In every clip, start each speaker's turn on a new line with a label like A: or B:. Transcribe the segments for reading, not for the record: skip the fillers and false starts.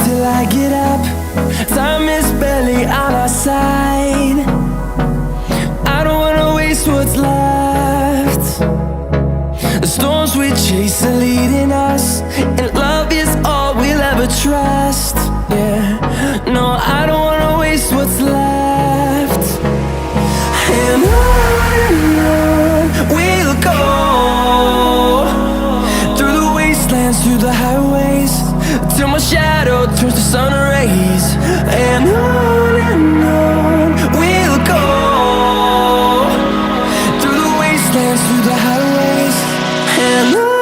A: till I get up. Time is barely on our side. I don't wanna waste what's left. The storms we chase are leading us, and love is all we'll ever trust. Yeah, no, I don't wanna waste what's left. And on we'll go, through the wastelands, through the highways, till my shadow turns to sun rays. And on we'll go, through the wastelands, through the highways, and on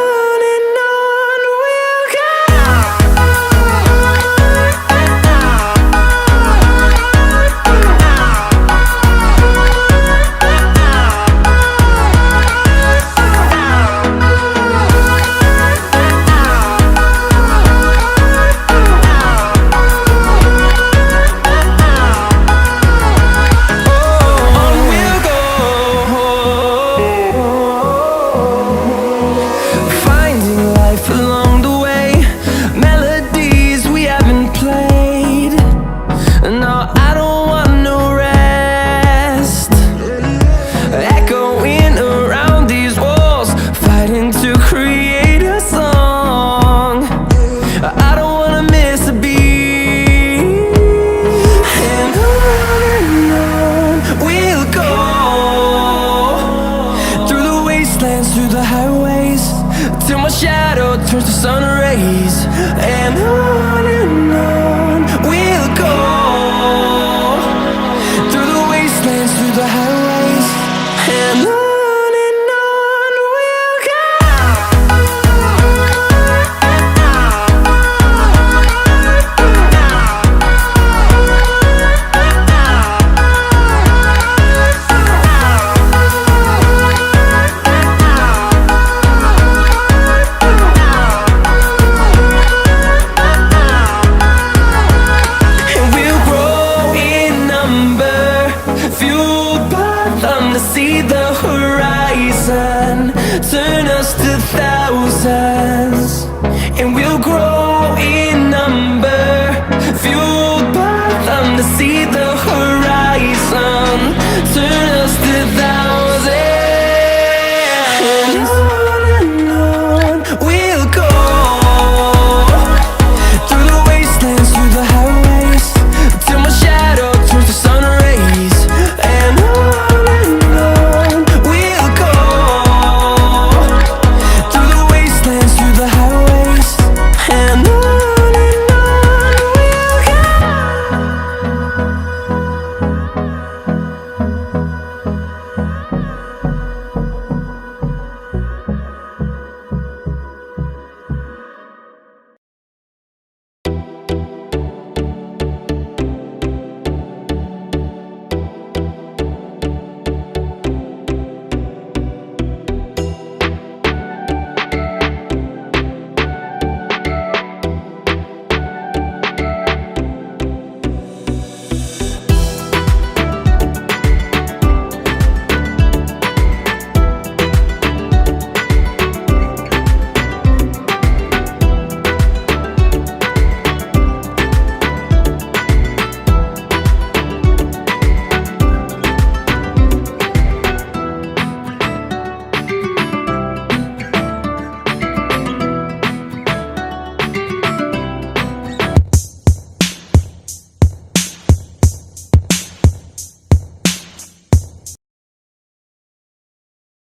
A: we'll go. Through the highways, till my shadow turns to sun rays. And on we'll go, through the wastelands, through the highways, and on we'll go. See the horizon, turn us to thousands, and we'll grow in number, fuel